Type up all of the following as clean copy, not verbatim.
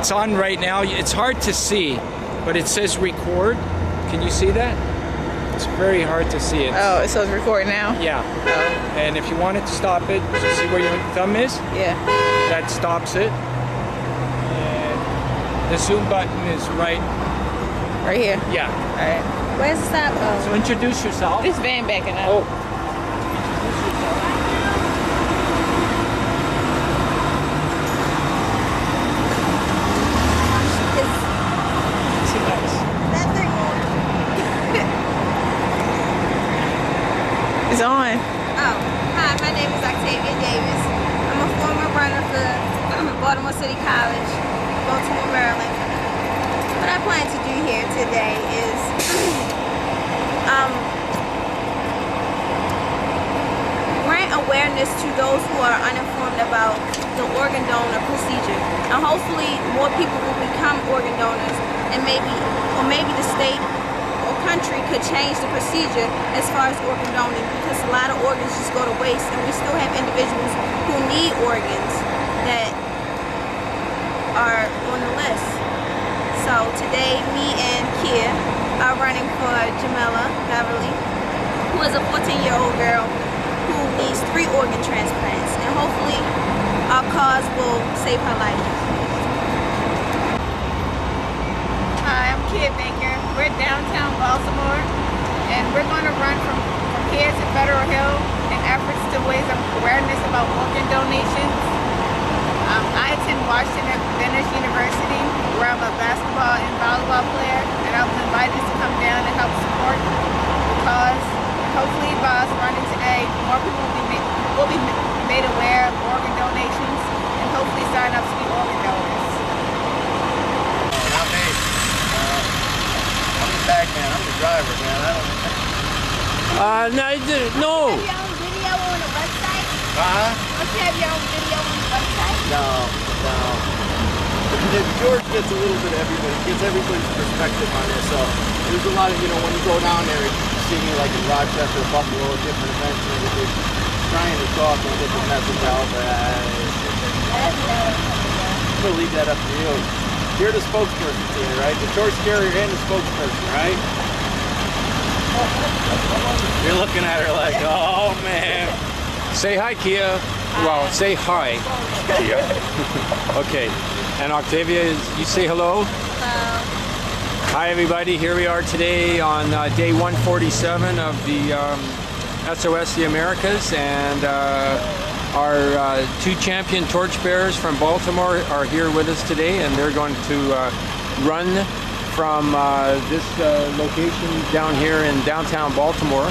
It's on right now. It's hard to see, but it says record. Can you see that? It's very hard to see it. Oh, it says record now? Yeah. Oh. And if you wanted to stop it, see where your thumb is? Yeah. That stops it. And the zoom button is right here? Yeah. Alright. Where's the stop? Oh. So introduce yourself. This van backing up. Oh. It's on. Oh, hi, my name is Octavia Davis. I'm a former runner for Baltimore City College, Baltimore, Maryland. What I plan to do here today is grant awareness to those who are uninformed about the organ donor procedure. And hopefully more people will become organ donors, and maybe the state country could change the procedure as far as organ donating, because a lot of organs just go to waste, and we still have individuals who need organs that are on the list. So today me and Kia are running for Jamela Beverly, who is a 14-year-old girl who needs 3 organ transplants, and hopefully our cause will save her life. Hi, I'm Kia Baker. We're downtown Baltimore, and we're going to run from here to Federal Hill in efforts to raise awareness about organ donations. I attend Washington University, where I'm a basketball and volleyball player, and I was invited to come down and help support the cause. Hopefully by us running today, more people will be made aware of organ donations, and hopefully sign up to be organ donors. Back, man. I'm the driver, man. I don't. Do No. you have your own video on the website? Don't you have your own video on the website? No. George gets a little bit of everybody, gets everybody's perspective on this. So there's a lot of, when you go down there, you see me like in Rochester, Buffalo, different events and everything, trying to talk and get the message out. But I'm gonna leave that up to you. You're the spokesperson here, right? The torch carrier and the spokesperson, right? You're looking at her like, oh man. Say hi, Kia. Well, say hi, Kia. Okay. And Octavia, you say hello? Hello. Hi, everybody. Here we are today on day 147 of the SOS The Americas, and our 2 champion torchbearers from Baltimore are here with us today, and they're going to run from this location down here in downtown Baltimore,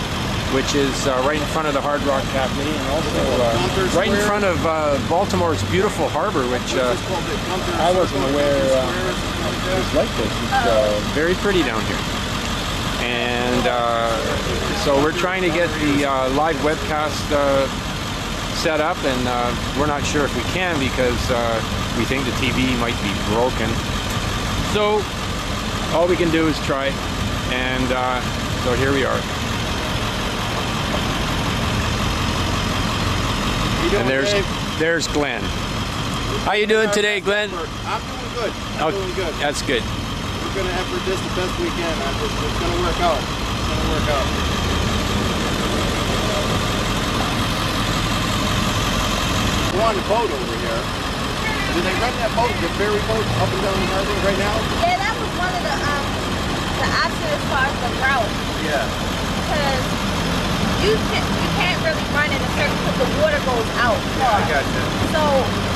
which is right in front of the Hard Rock Cafe, and also right in front of Baltimore's beautiful harbor, which I wasn't aware was like this. It's very pretty down here. And so we're trying to get the live webcast set up, and we're not sure if we can because we think the TV might be broken. So all we can do is try, and so here we are. And there's Glenn. How you doing today, Glenn? I'm doing good. I'm doing good. That's good. We're gonna effort this the best we can. It's gonna work out. It's gonna work out. We're on the boat over here. Do they run that boat, the ferry boat, up and down the harbor right now? Yeah, that was one of the options as far as the route. Yeah. Because you can't really run in a circle because the water goes out far. I got you. So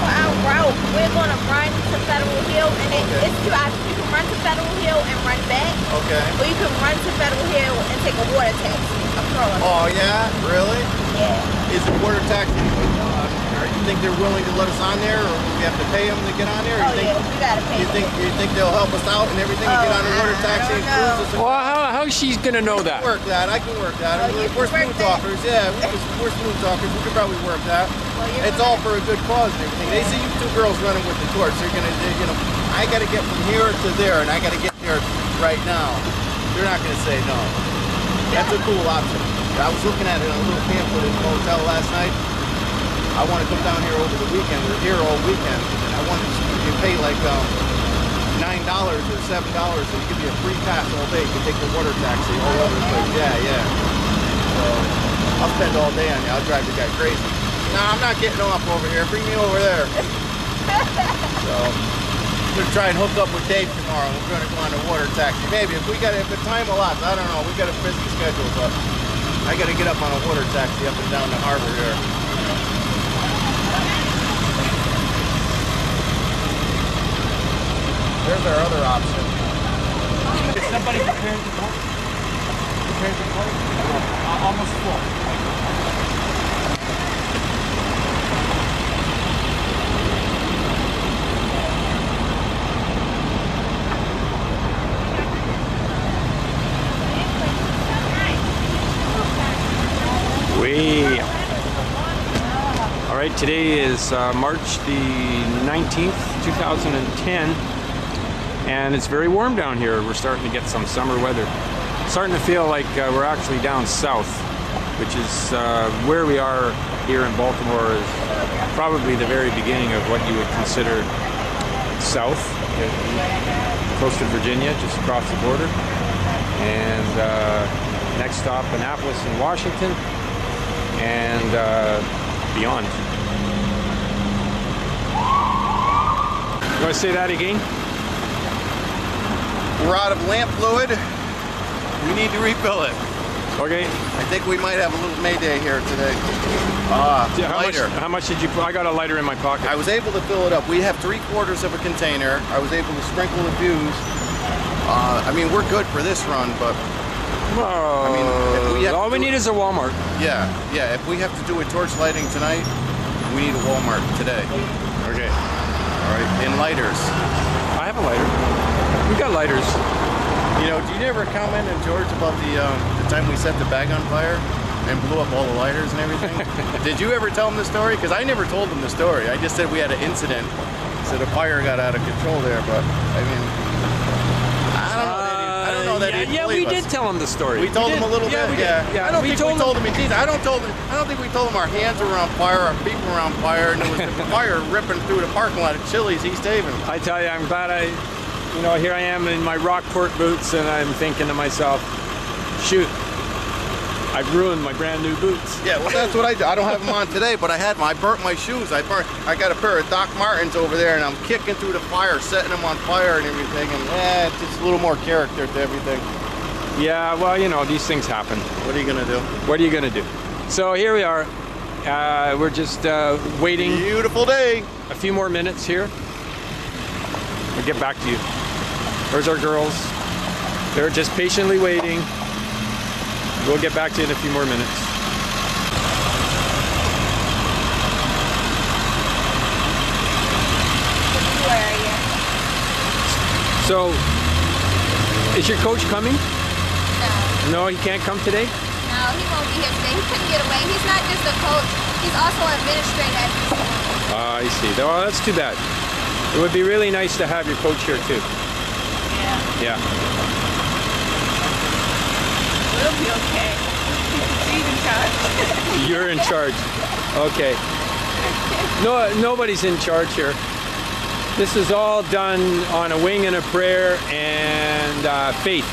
for our route, we're going to run to Federal Hill, and it's 2 options. You can run to Federal Hill and run back. Okay. Or you can run to Federal Hill and take a water taxi across. Oh yeah, really? Yeah. Is the water taxi? You think they're willing to let us on there, or we have to pay them to get on there? Oh yeah, we gotta pay. You think they'll help us out and everything to get on the water taxi and cruise us? Well, how's she's gonna know that? I can work that. We're smooth talkers. Yeah, we're smooth talkers. We could probably work that. It's all for a good cause and everything. They see you 2 girls running with the torch. They're gonna, I gotta get from here to there, and I gotta get there right now. They're not gonna say no. That's a cool option. I was looking at it on a little pamphlet in the hotel last night. I want to come down here over the weekend. We're here all weekend, and I want to pay like $9 or $7, and you give you a free pass all day. You can take the water taxi all over the place. Yeah. So I'll spend all day on you. I'll drive the guy crazy. No, I'm not getting off over here. Bring me over there. So I'm gonna try and hook up with Dave tomorrow. We're gonna go on a water taxi. Maybe if the time allows. I don't know. We got a busy schedule, but I gotta get up on a water taxi up and down the harbor here. There's our other option. Is somebody prepared to go? Prepared to go? Almost full. Way up. All right, today is March the 19th, 2010, and it's very warm down here. We're starting to get some summer weather. Starting to feel like we're actually down south, which is where we are here in Baltimore is probably the very beginning of what you would consider south, close to Virginia, just across the border. And next stop, Annapolis in Washington, and beyond. You want to say that again? We're out of lamp fluid. We need to refill it. Okay. I think we might have a little Mayday here today. Lighter. How much did you put? I got a lighter in my pocket. I was able to fill it up. We have 3/4 of a container. I was able to sprinkle the fuse. I mean, we're good for this run, but well, I mean, if we have all we need is a Walmart. Yeah. If we have to do a torch lighting tonight, we need a Walmart today. Okay. All right. And lighters. I have a lighter. We got lighters. You know, did you ever comment on George about the time we set the bag on fire and blew up all the lighters and everything? Did you ever tell him the story? Because I never told him the story. I just said we had an incident. So the fire got out of control there, but I mean, I don't know that he we did tell him the story. We told him a little bit. Yeah. I don't think we told him in detail. I don't think we told him our hands were on fire, our feet were on fire, and there was the fire ripping through the parking lot of Chili's, East Haven. I tell you, I'm glad here I am in my Rockport boots, and I'm thinking to myself, shoot, I've ruined my brand new boots. Yeah, well, that's what I do. I don't have them on today, but I burnt my shoes. I got a pair of Doc Martens over there, and I'm kicking through the fire, setting them on fire and everything, and it's just a little more character to everything. Yeah, well, you know, these things happen. What are you gonna do? What are you gonna do? So here we are. We're just waiting. Beautiful day. A few more minutes here. We'll get back to you. There's our girls. They're just patiently waiting. We'll get back to you in a few more minutes. Where are you? So, is your coach coming? No. No, he can't come today? No, he won't be here today. He couldn't get away. He's not just a coach. He's also an administrator at the school. I see. Oh, that's too bad. It would be really nice to have your coach here too. Yeah. Yeah. We'll be okay. She's in charge. You're in charge. Okay. No, nobody's in charge here. This is all done on a wing and a prayer and faith.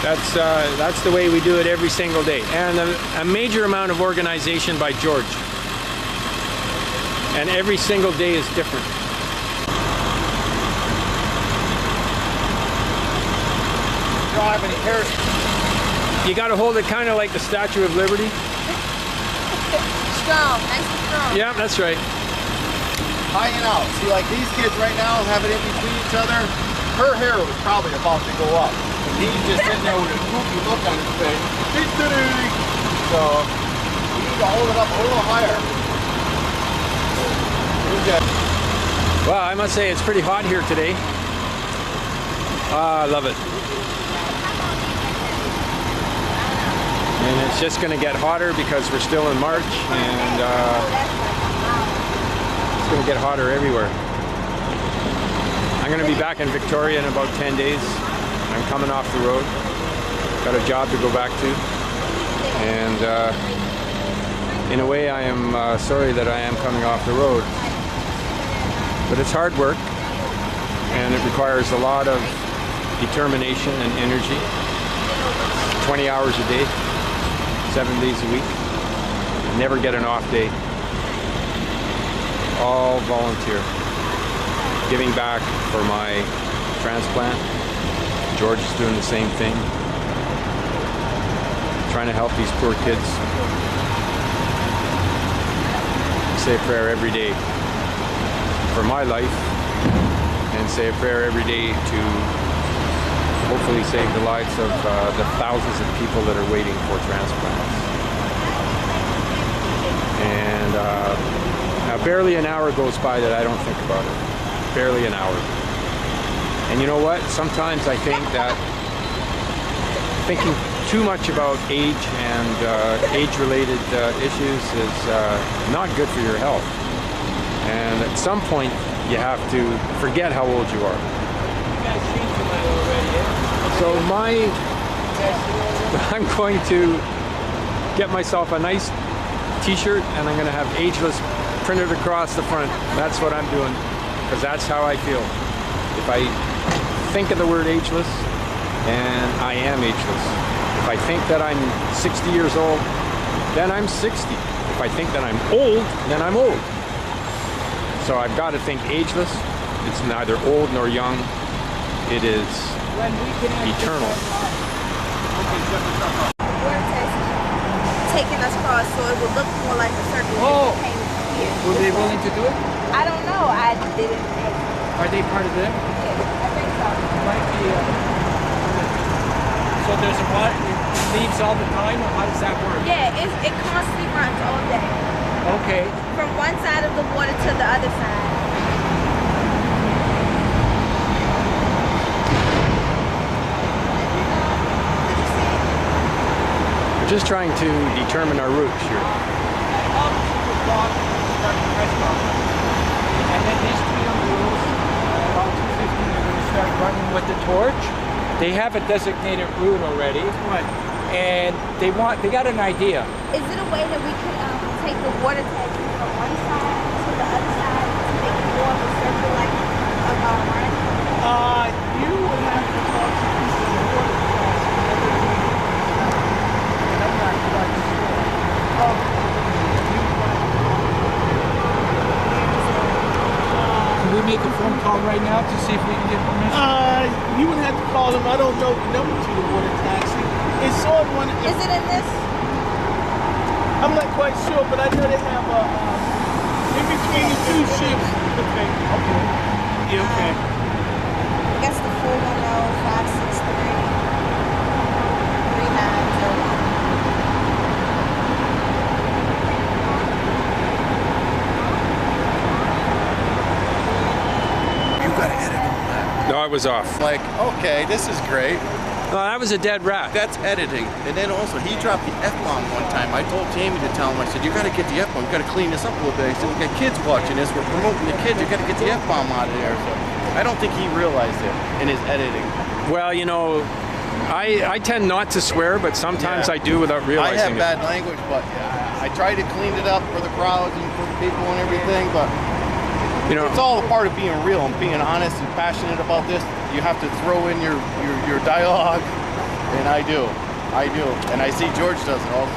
That's the way we do it every single day. And a major amount of organization by George. And every single day is different. You don't have any hairs. You got to hold it kind of like the Statue of Liberty. Strong, nice and strong. Yeah, that's right. Hanging out. See, like these kids right now have it in between each other. Her hair was probably about to go up. And he's just sitting there with a goofy look on his face. So, we need to hold it up a little higher. Well, I must say it's pretty hot here today. I love it. And it's just going to get hotter because we're still in March, and it's going to get hotter everywhere. I'm going to be back in Victoria in about 10 days. I'm coming off the road. Got a job to go back to. And in a way, I am sorry that I am coming off the road. But it's hard work. and it requires a lot of determination and energy. 20 hours a day, 7 days a week. Never get an off day. All volunteer. Giving back for my transplant. George is doing the same thing. Trying to help these poor kids. Say a prayer every day for my life, and say a prayer every day to hopefully save the lives of the thousands of people that are waiting for transplants. And barely an hour goes by that I don't think about it. Barely an hour. And you know what? Sometimes I think that thinking too much about age and age-related issues is not good for your health. And at some point, you have to forget how old you are. So I'm going to get myself a nice t-shirt, and I'm going to have ageless printed across the front. That's what I'm doing, because that's how I feel. If I think of the word ageless, and I am ageless. If I think that I'm 60 years old, then I'm 60. If I think that I'm old, then I'm old. So I've got to think ageless. It's neither old nor young. It is eternal. Taking us across so it would look more like a circle. Oh, were they willing to do it? I don't know. I didn't. Are they part of them? I think so. Might be. So there's a what? It leaves all the time, or how does that work? Yeah, it constantly runs all day. Okay. From one side of the water to the other side. We're just trying to determine our route here. And then these three young girls, about 2:15, they're going to start running with the torch. They have a designated route already. Right. And they got an idea. Is it a way that we could take the water tank from one side to the other side to make it more of a circle like a run? You would have to talk to people in the water class. I'm not quite sure. Can we make a phone call right now to see if we can get permission? You would have to call them. I don't know the number to the water taxi. It's on one. Is it in this? I'm not quite sure, but I know they have in between the two ships. Okay. Okay. Yeah. Okay. I guess the 410-563-3901. You gotta edit all that. No, I was off. Like, okay, this is great. No, that was a dead rat. That's editing. And then also, he dropped the F-bomb one time. I told Jamie to tell him, I said, you gotta get the F-bomb. You gotta clean this up a little bit. I said, we got kids watching this. We're promoting the kids. You gotta get the F-bomb out of there. So I don't think he realized it in his editing. Well, you know, I tend not to swear, but sometimes I do without realizing I have bad language, but I try to clean it up for the crowds and for the people and everything, but You know, it's all a part of being real and being honest and passionate about this. You have to throw in your dialogue, and I do, and I see George does it also.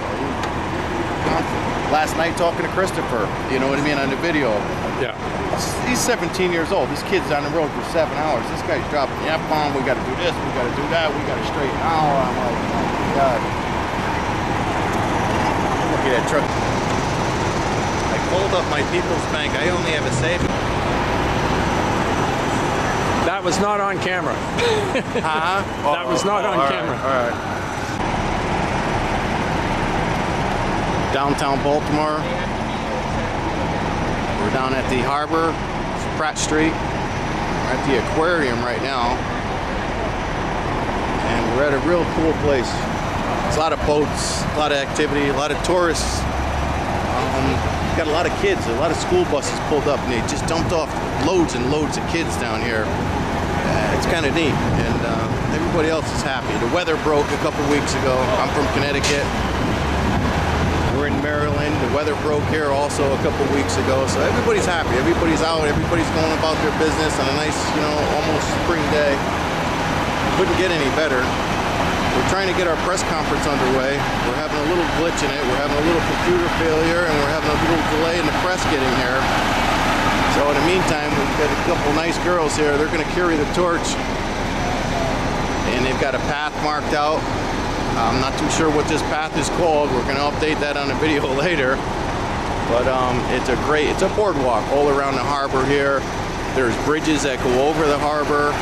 Last night talking to Christopher, you know what I mean, on the video. yeah. He's 17 years old. This kid's on the road for 7 hours. This guy's dropping the F-bomb. We got to do this. We got to do that. We got to straighten out. I'm like, oh my God. Look at that truck. I pulled up my People's Bank. I only have a savings. That was not on camera. Huh? That was not on camera. All right. Downtown Baltimore. We're down at the harbor, Pratt Street. We're at the aquarium right now. And we're at a real cool place. There's a lot of boats, a lot of activity, a lot of tourists. Got a lot of kids, a lot of school buses pulled up, and they just dumped off loads and loads of kids down here. It's kind of neat, and everybody else is happy. The weather broke a couple weeks ago. I'm from Connecticut. We're in Maryland. The weather broke here also a couple weeks ago, so everybody's happy. Everybody's out. Everybody's going about their business on a nice, you know, almost spring day. Couldn't get any better. We're trying to get our press conference underway. We're having a little glitch in it. We're having a little computer failure, and we're having a little delay in the press getting here. So in the meantime, we've got a couple nice girls here. They're going to carry the torch, and they've got a path marked out. I'm not too sure what this path is called. We're going to update that on the video later. But it's a boardwalk all around the harbor here. There's bridges that go over the harbor.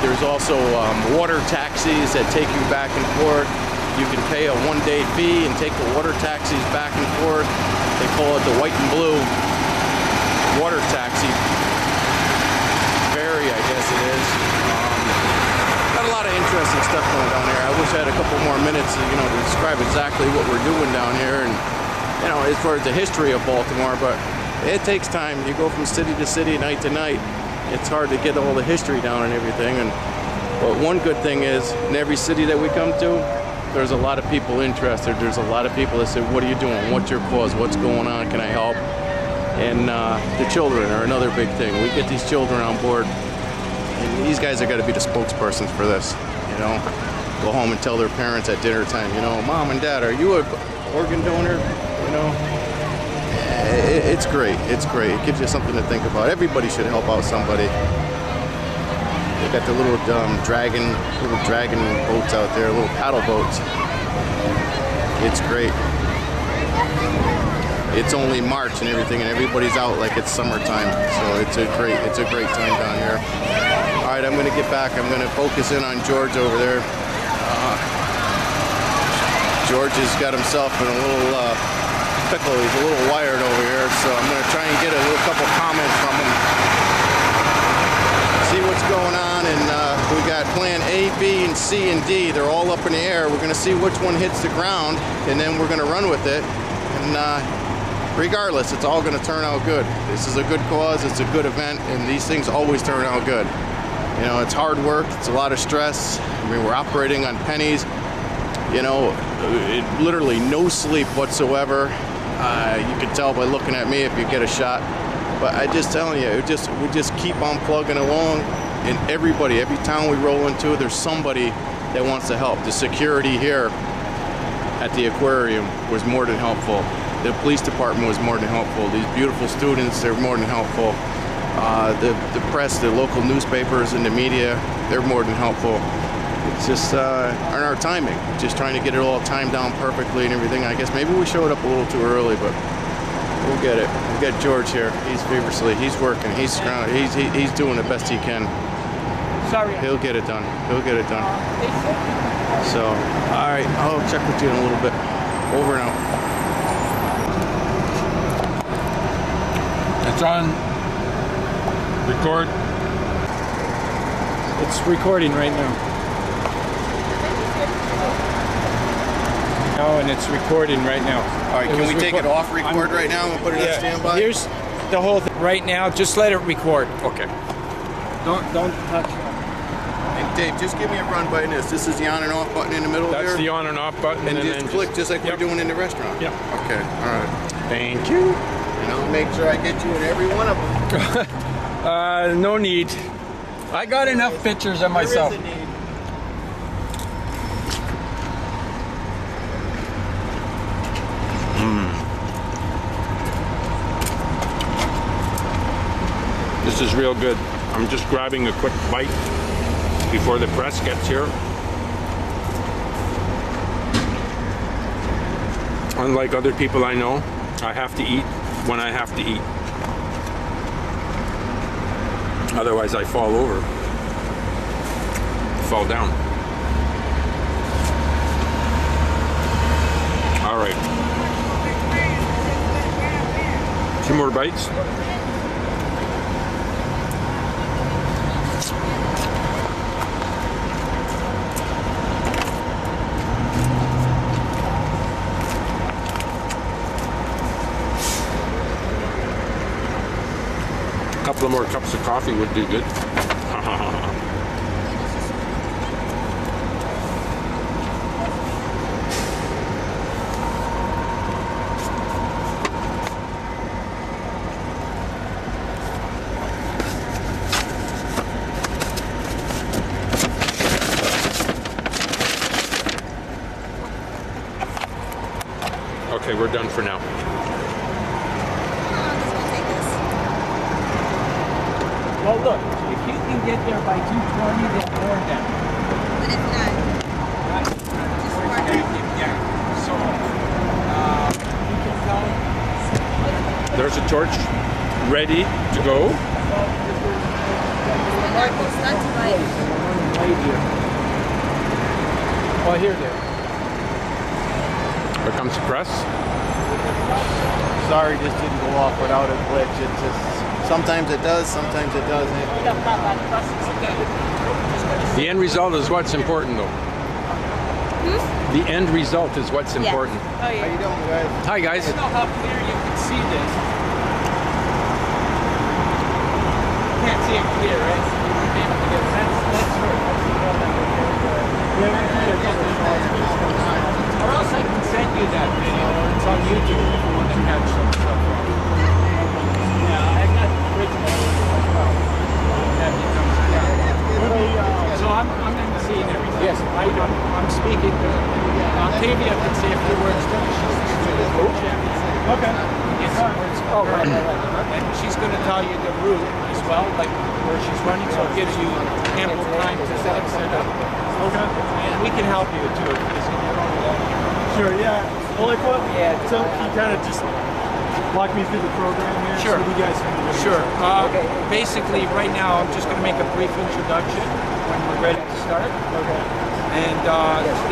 There's also water taxis that take you back and forth. You can pay a one-day fee and take the water taxis back and forth. They call it the white and blue water taxi ferry, I guess it is. Got a lot of interesting stuff going down here. I wish I had a couple more minutes, you know, to describe exactly what we're doing down here, and you know, as far as the history of Baltimore. But it takes time. You go from city to city, night to night. It's hard to get all the history down and everything. But one good thing is, in every city that we come to, there's a lot of people interested. There's a lot of people that say, "What are you doing? What's your cause? What's going on? Can I help?" And the children are another big thing. We get these children on board. And these guys are got to be the spokespersons for this, you know. Go home and tell their parents at dinner time, you know, "Mom and Dad, are you an organ donor?" You know, it's great. It's great. It gives you something to think about. Everybody should help out somebody. They got the little dragon boats out there, little paddle boats. It's great. It's only March and everything, and everybody's out like it's summertime. So it's a great time down here. All right, I'm going to get back. I'm going to focus in on George over there. George has got himself in a little pickle. He's a little wired over here, so I'm going to try and get a couple comments from him. See what's going on, and we got plan A, B, and C, and D. They're all up in the air. We're going to see which one hits the ground, and then we're going to run with it. And regardless, it's all going to turn out good. This is a good cause. It's a good event, and these things always turn out good. You know, it's hard work. It's a lot of stress. I mean, we're operating on pennies. You know, literally no sleep whatsoever. You can tell by looking at me if you get a shot. But I just telling you, we just keep on plugging along. And everybody, every town we roll into, there's somebody that wants to help. The security here at the aquarium was more than helpful. The police department was more than helpful. These beautiful students, they're more than helpful. The press, the local newspapers and the media, they're more than helpful. It's just on our timing, just trying to get it all timed down perfectly and everything. I guess maybe we showed up a little too early, but we'll get it. We've got George here. He's feverishly, he's working, he's doing the best he can. Sorry. He'll get it done. He'll get it done. So, all right, I'll check with you in a little bit. Over and out. It's on record. It's recording right now. Oh, and it's recording right now. All right, can we take it off record right now and put it on standby? Here's the whole thing right now. Just let it record. Okay. Don't touch. And Dave, just give me a run button. This is the on and off button in the middle That's here? the on and off button. And just click just like we're doing in the restaurant? Yep. Okay, all right. Thank you. And I'll make sure I get you in every one of them. No need. I got enough pictures of myself. There is a need. This is real good. I'm just grabbing a quick bite before the press gets here. Unlike other people I know, I have to eat when I have to eat. Otherwise I fall over. Fall down. All right. 2 more bites. A couple of more cups of coffee would do good. we're done for now. How long is it going to take us? Well, look, if you can get there by 2:20, then more than. But if not, just work it. Yeah. So, you can tell. There's a torch ready to go. We're not close enough to like. Right here. Oh, here, there. Here comes the press. Sorry, this didn't go off without a glitch. It just sometimes it does, sometimes it doesn't. The end result is what's important, though. The end result is what's important. How you doing, guys? Hi, guys. I don't know how clear you can see this. You can't see it clear, right? So you won't be able to get that's her. Or else I can send you that video. It's on YouTube if you want to catch some stuff. Yeah, I got the original as well. That becomes so I'm emceeing everything. Yes. I'm speaking to Octavia can say a few words to me. She's the coach. Okay. Yes. Oh, right. And she's going to tell you the route as well, like where she's running, so it gives you ample time to set up. Okay. And we can help you too. Sure, yeah. Well, like what? Yeah. So you kind of just walk me through the program here. Sure. So you guys can do it. Sure. Basically, right now, I'm just going to make a brief introduction when we're ready to start. Okay. And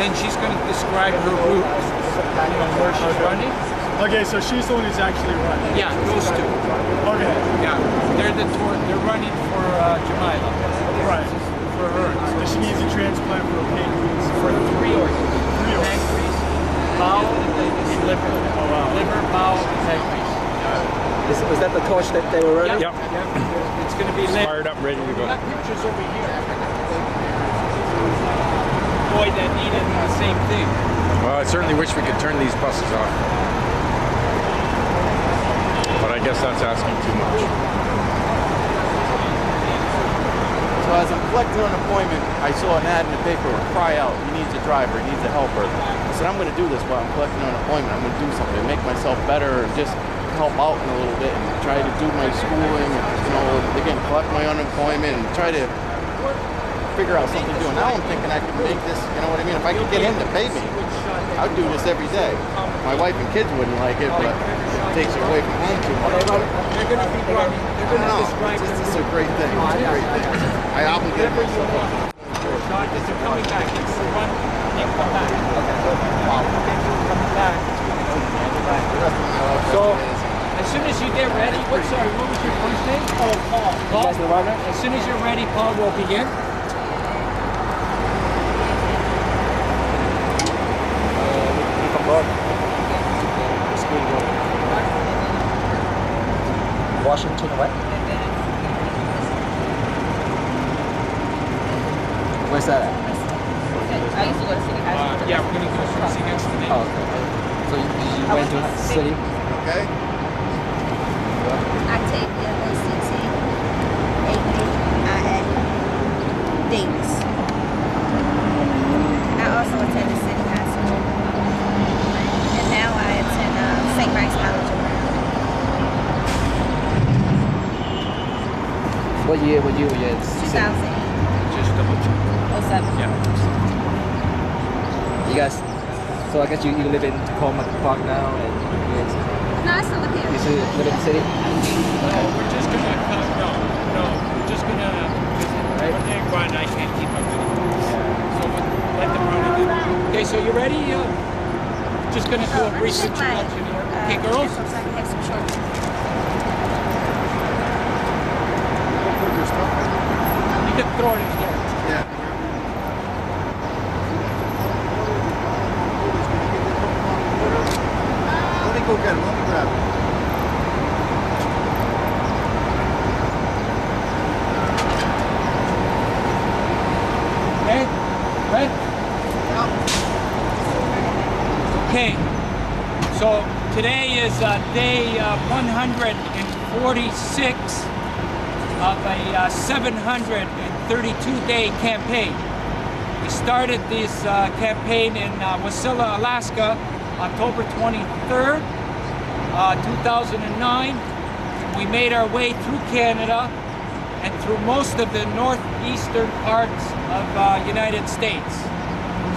then she's going to describe her route, where she's running. Okay, so she's the one who's actually running. Yeah, those two. Okay. Yeah, they're running for Jamila. Right. For her. So she needs a transplant for a pancreas. For 3 organs. 3 organs. Pancreas, bowel, and liver. Oh, wow. Liver, bowel, and pancreas. Was that the torch that they were running? Yep. It's going to be lit. Fired up, ready to go. Got pictures over here. Boy, that needed the same thing. Well, I certainly wish we could turn these buses off. But I guess that's asking too much. So as I'm collecting an appointment, I saw an ad in the paper, cry out, he needs a driver, he needs a helper. I said, I'm going to do this while I'm collecting an appointment. I'm going to do something to make myself better and just help out in a little bit and try to do my schooling, again, collect my unemployment and try to figure out something to do. And now I'm thinking I could make this, you know what I mean? If I could get him to pay me, I would do this every day. My wife and kids wouldn't like it, but it takes you away from home too much. They're going to be running. They're going to describe It's a great thing. It's a great thing. I obligated myself up. It's coming back. It's the run and come back. Coming back. So, as soon as you get ready, what was your first name? Oh, Paul. Paul? As soon as you're ready, Paul will begin. Washington, what? Where's that at? I used to go to City High School. Yeah, we're going to go to see next to the Oh, okay. So you went to city? Okay? Octavia, A-C-T-A-V-I-A, Davis. And I also attended City High School. And now I attend St. Mike's College of Maryland. What year were you in? 2000. Just double check. 07. Yeah. You guys, so I guess you live in Tacoma Park now and No, I still live here. you still live in the city? No, we're just going to we're just going to visit. When they run, I can't keep up with it. So let them run again. Okay, so you ready? Just going to do a brief introduction here. Okay, girls? So I can have some shorts. You can throw it in there. Yeah. Let me go get him. Let me grab him. Okay? Right? Okay. So today is day 146 of a 732-day campaign. We started this campaign in Wasilla, Alaska October 23rd, 2009. We made our way through Canada and through most of the northeastern parts of United States.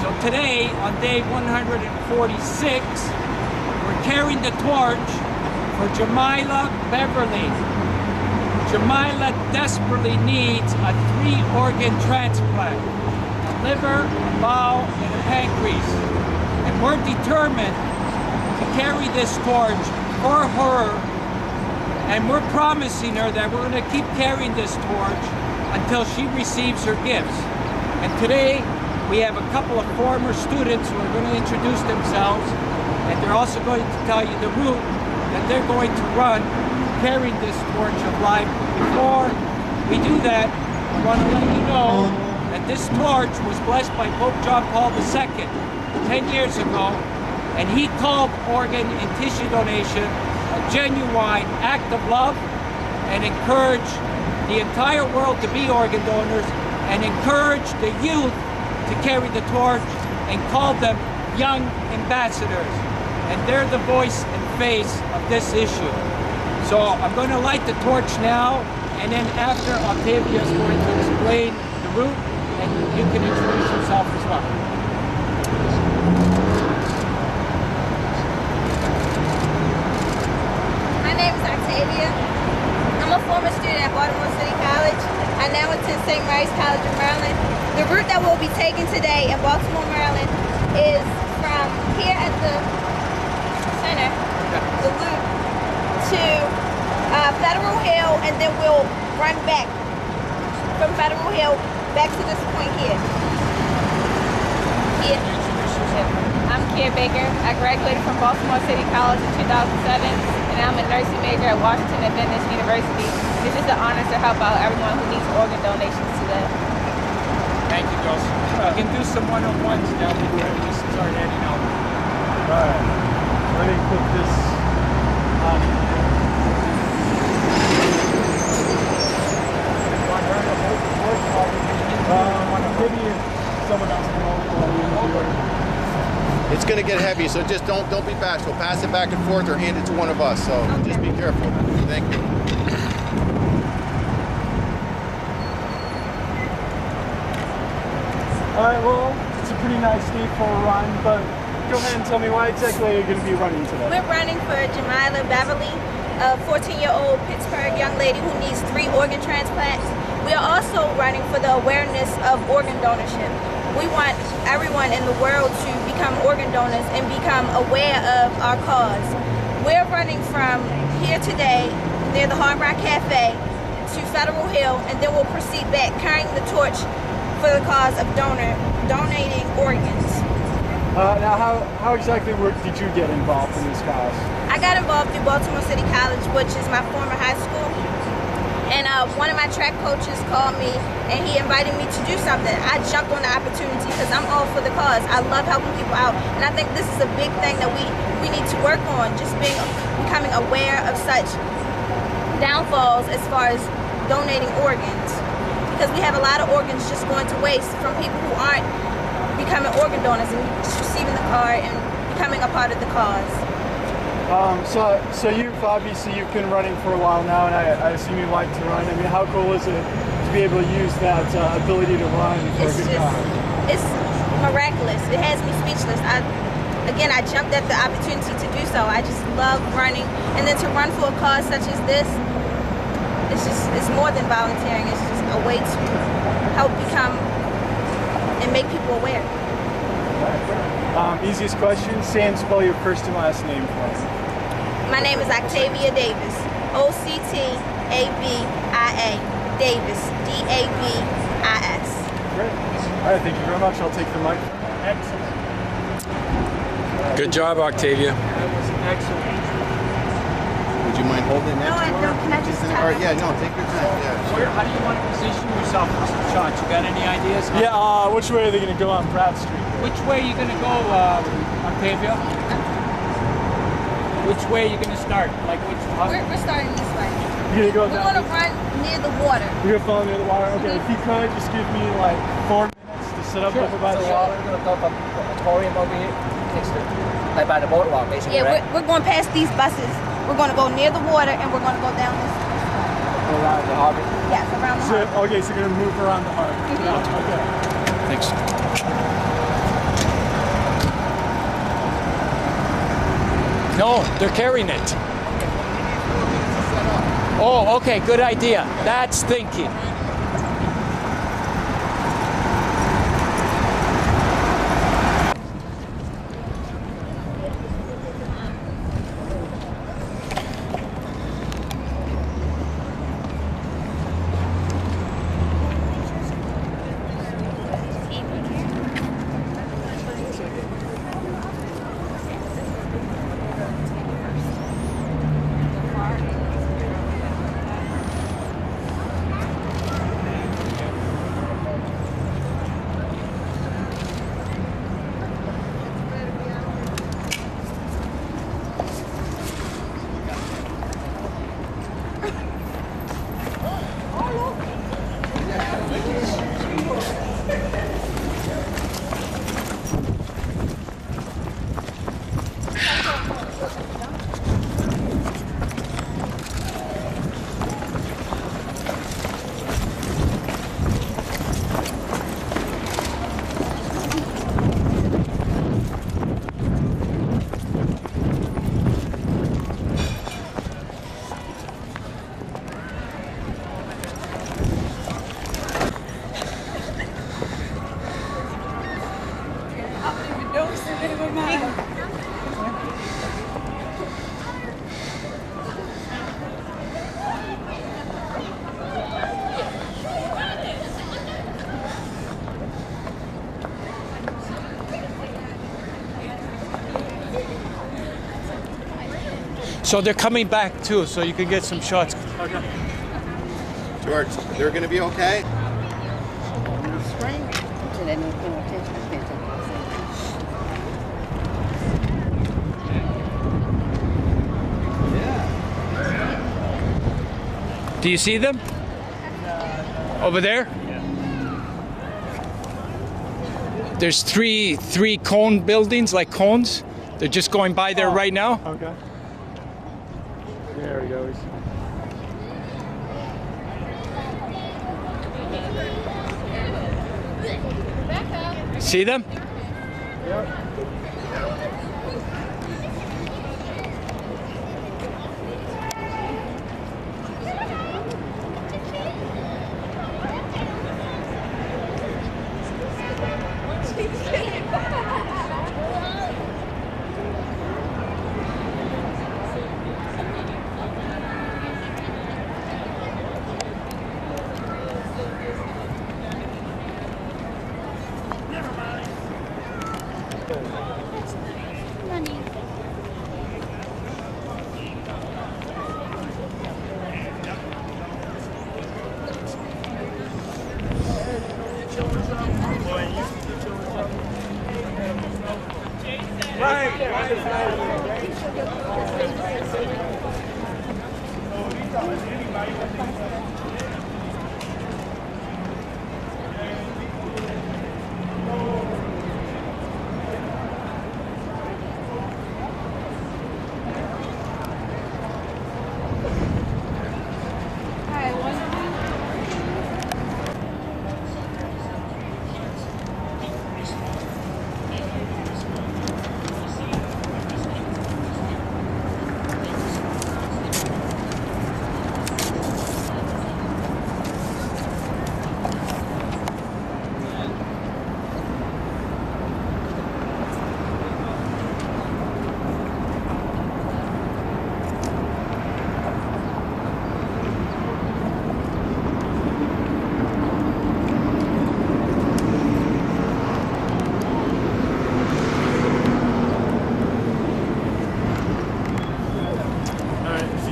So today, on day 146, we're carrying the torch for Jamila Beverly. Jamila desperately needs a 3-organ transplant, a liver, a bowel, and a pancreas. And we're determined to carry this torch for her, and we're promising her that we're going to keep carrying this torch until she receives her gifts. And today, we have a couple of former students who are going to introduce themselves, and they're also going to tell you the route that they're going to run carrying this torch of life. Before we do that, I want to let you know that this torch was blessed by Pope John Paul II 10 years ago, and he called organ and tissue donation a genuine act of love, and encouraged the entire world to be organ donors, and encouraged the youth to carry the torch, and called them young ambassadors. And they're the voice and face of this issue. So I'm going to light the torch now, and then after, Octavia is going to explain the route, and you can introduce yourself as well. My name is Octavia. I'm a former student at Baltimore City College. I now attend St. Mary's College of Maryland. The route that we'll be taking today in Baltimore, Maryland is from here at the center, the loop, to Federal Hill, and then we'll run back from Federal Hill back to this point here. I'm Carrid Baker. I graduated from Baltimore City College in 2007, and I'm a nursing major at Washington Independants University. This is an honor to help out everyone who needs organ donations today. Thank you, girls. We can do some one-on-ones now before we start heading out. Alright. Let me put this on. Maybe someone else can hold it. It's going to get heavy, so just don't be bashful. Pass it back and forth or hand it to one of us. So just be careful. Thank you. Alright, well, it's a pretty nice day for a run, but go ahead and tell me why exactly you're going to be running today. We're running for Jamila Beverly, a 14-year-old Pittsburgh young lady who needs 3 organ transplants. We are also running for the awareness of organ donorship. We want everyone in the world to become organ donors and become aware of our cause. We're running from here today, near the Hard Rock Cafe, to Federal Hill, and then we'll proceed back, carrying the torch for the cause of donating organs. Now, how exactly did you get involved in this cause? I got involved through Baltimore City College, which is my former high school. And one of my track coaches called me, and he invited me to do something. I jumped on the opportunity because I'm all for the cause. I love helping people out, and I think this is a big thing that we need to work on, just becoming aware of such downfalls as far as donating organs. Because we have a lot of organs just going to waste from people who aren't becoming organ donors and just receiving the card and becoming a part of the cause. So you've been running for a while now, and I assume you like to run. I mean, how cool is it to be able to use that ability to run for a good cause? It's miraculous. It has me speechless. I jumped at the opportunity to do so. I just love running, and then to run for a cause such as this, it's more than volunteering. It's just a way to help become and make people aware. Easiest question, Sam, spell your first and last name for us. My name is Octavia Davis. Octavia Davis. Davis. Great. All right, thank you very much. I'll take the mic. Excellent. Good job, Octavia. That was excellent. Would you mind holding that? No, I don't. Can I just tap Or, it? yeah, no, take your time. Yeah. How do you want to position yourself for some shots? You got any ideas? Yeah, which way are they going to go on Pratt Street? Which way are you going to go, Octavia? Which way are you going to start? Like which? We're starting this way. You're going to go We're down? going to run near the water. You're going to follow near the water? Okay, if you could, just give me like 4 minutes to sit up over by the water. We're going to talk about the auditorium over here. Like by the boardwalk, basically, Yeah, right? we're going past these buses. We're going to go near the water, and we're going to go down this. Go around the harbor. Yes, around the harbor. Okay, so you're gonna move around the harbor. Yeah, okay. Thanks. No, they're carrying it. Oh, okay, good idea. That's thinking. So they're coming back too, so you can get some shots. Okay. George, they're going to be okay? Do you see them? Over there? There's three cone buildings, like cones. They're just going by there right now. Okay. There he goes. See them? Yep.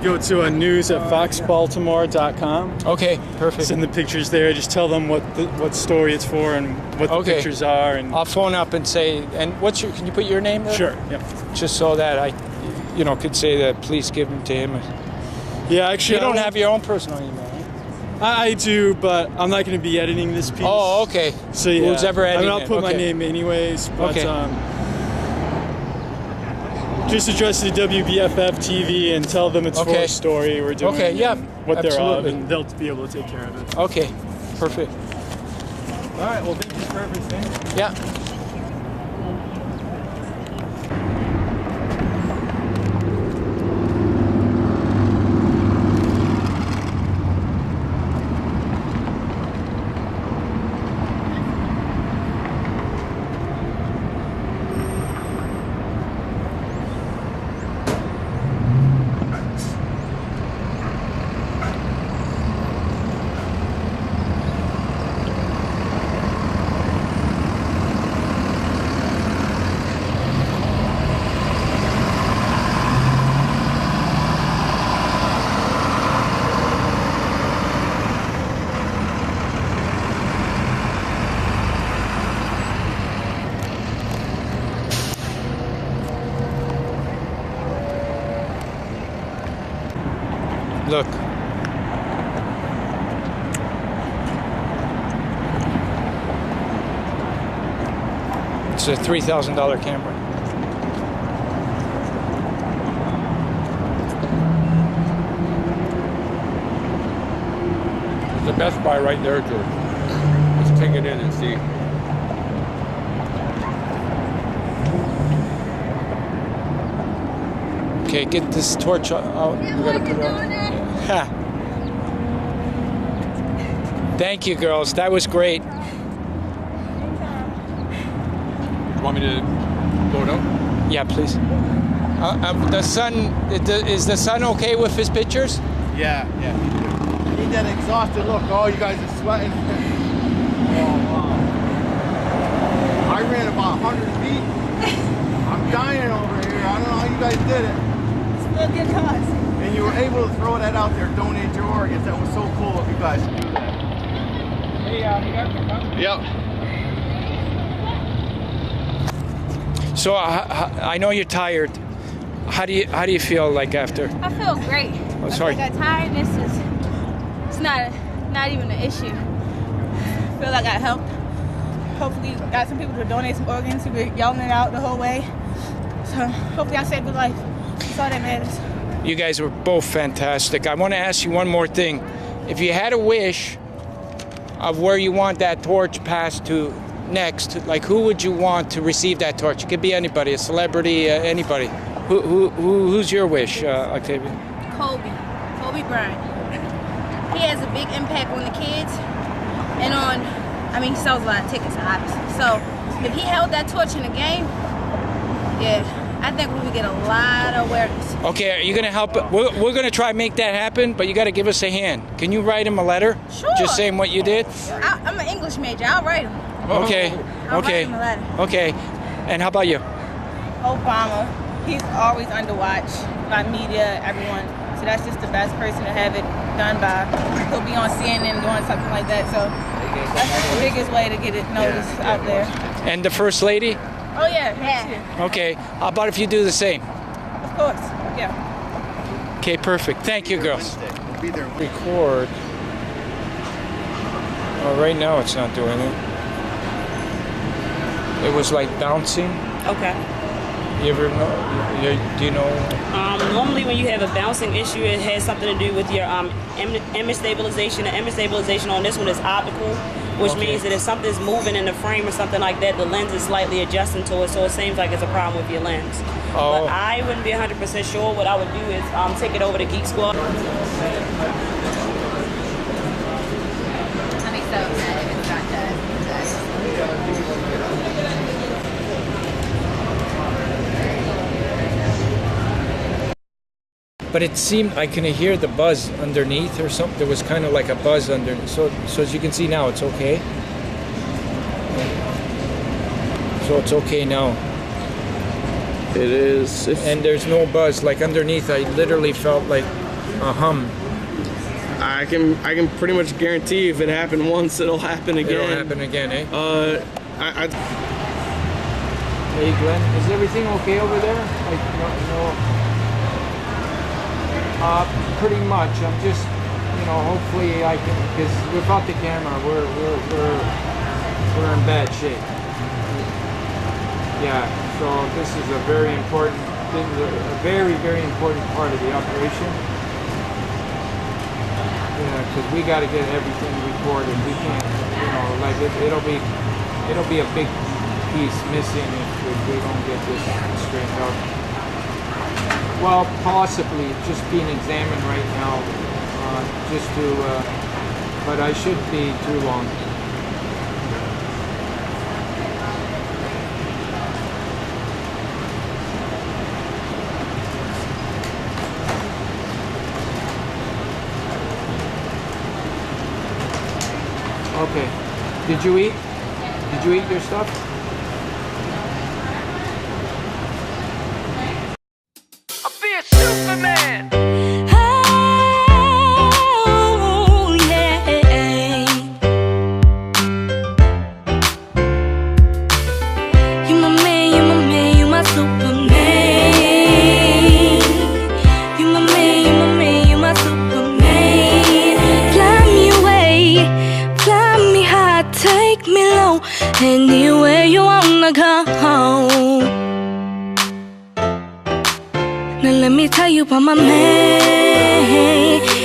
Go to news at foxbaltimore.com. Okay, perfect. Send the pictures there. Just tell them what story it's for and what the pictures are. And I'll phone up and say, and can you put your name there? Sure. Yep. Just so that I, could say that please give them to him. Yeah, actually, You don't have your own personal email, right? I do, but I'm not going to be editing this piece. Oh, okay. So yeah, Who's ever editing I'll put my okay. name anyways. But, Okay. just address the WBFF TV and tell them it's for a story we're doing. Okay, yeah, what they're of, absolutely. and they'll be able to take care of it. Okay, perfect. All right, well, thank you for everything. Yeah. Look. It's a $3,000 camera. There's a Best Buy right there, George. Let's take it in and see. Okay, get this torch out. We gotta put it out. Ha. Thank you, girls. That was great. You want me to blow it up? Yeah, please. The son, is the son okay with his pictures? Yeah. Need that exhausted look. Oh, you guys are sweating. Oh, wow. I ran about 100 feet. I'm dying over here. I don't know how you guys did it. It's a good cause. And you were able to throw that out there, donate your organs. That was so cool of you guys to do that. Hey, you got me coming? Yep. So I know you're tired. How do you feel like after? I feel great. Oh, sorry. I feel like tiredness it's not even an issue. I feel like I helped. Hopefully got some people to donate some organs who were yelling it out the whole way. So hopefully I saved a life. That's all that matters. You guys were both fantastic. I want to ask you one more thing. If you had a wish of where you want that torch passed to next, like who would you want to receive that torch? It could be anybody, a celebrity, anybody. Who's your wish, Octavia? Kobe Bryant. He has a big impact on the kids and he sells a lot of tickets, obviously. So if he held that torch in the game, yeah, I think we would get a lot of awareness. Okay, are you going to help? We're going to try and make that happen, but you got to give us a hand. Can you write him a letter? Sure. Just saying what you did? I'm an English major. I'll write him. Okay. I'll Okay. write him a letter. Okay. And how about you? Obama. He's always under watch by media, everyone. So that's just the best person to have it done by. He'll be on CNN doing something like that. So that's just the biggest way to get it noticed out there. And the First Lady? Oh yeah. Okay. How about if you do the same? Of course. Yeah. Okay, perfect. Thank you, girls. We'll be there. Record. Oh, right now it's not doing it. It was like bouncing. Okay. You ever know? Do you know? Normally when you have a bouncing issue, it has something to do with your image stabilization. The image stabilization on this one is optical, which means that if something's moving in the frame or something like that, the lens is slightly adjusting to it, so it seems like it's a problem with your lens. Oh. But I wouldn't be 100% sure. What I would do is take it over to Geek Squad. But it seemed I can hear the buzz underneath or something. There was kind of like a buzz underneath. So as you can see now, it's okay. So it's okay now. It is. And there's no buzz. Like underneath, I literally felt like a hum. I can pretty much guarantee if it happened once, it'll happen again. It'll happen again, eh? Hey Glenn, is everything okay over there? Like no. Pretty much. I'm just, hopefully I can, because without the camera, we're in bad shape. Yeah. So this is a very important been a very, very important part of the operation. Because we got to get everything recorded. We can't, like it'll be a big piece missing if we don't get this straightened out. Well, possibly just being examined right now, but I shouldn't be too long. Okay. Did you eat? Did you eat your stuff? I'll be a Superman. Oh, yeah. You my man, you my man, you my Superman. You my man, you my man, you my Superman. Fly me away, fly me high, take me low, anywhere you wanna go. Now let me tell you about my man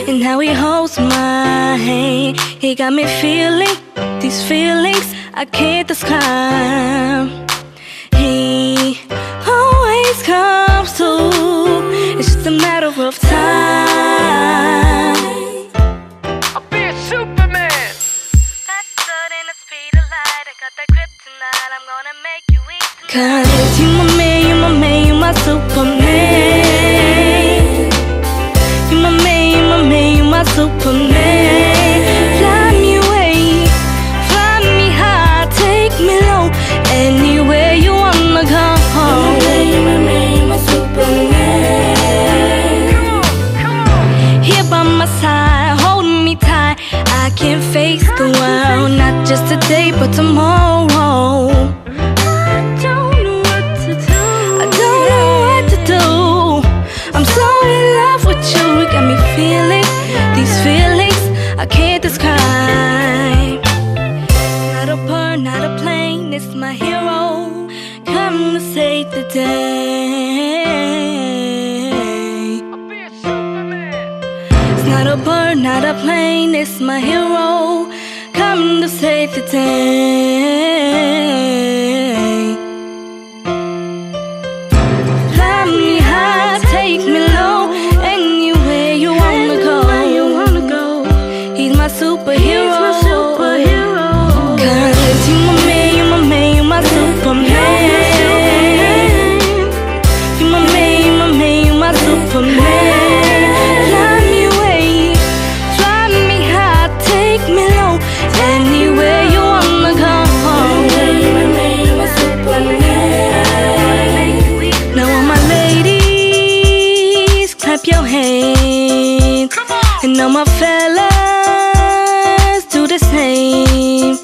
and how he holds my hand. He got me feeling these feelings I can't describe. He always comes through. It's just a matter of time. I'll be a Superman. Faster than the speed of light. I got that kryptonite. I'm gonna make you weak tonight. 'Cause you my man, you my man, you my Superman. You my man, you my man, you my Superman. Fly me away, fly me high, take me low, anywhere you wanna go. You my man, you my Superman. Here by my side, holding me tight. I can face the world, not just today but tomorrow. I don't know what to do. I don't know what to do. I'm so in love with you. You got me feeling these feelings I can't describe. Not a bird, not a plane, it's my hero. Come to save the day. I'll be a Superman. It's not a bird, not a plane, it's my hero. Come to save the day. Fly me high, take me low, anywhere you wanna go. He's my superhero. 'Cause you my man, you my man, you my Superman. You my man, you my man, you my Superman. Fly me away, fly me high, take me low, anywhere you wanna go. You my man, you my Superman. Now all my ladies, clap your hands, and all my fellas do the same.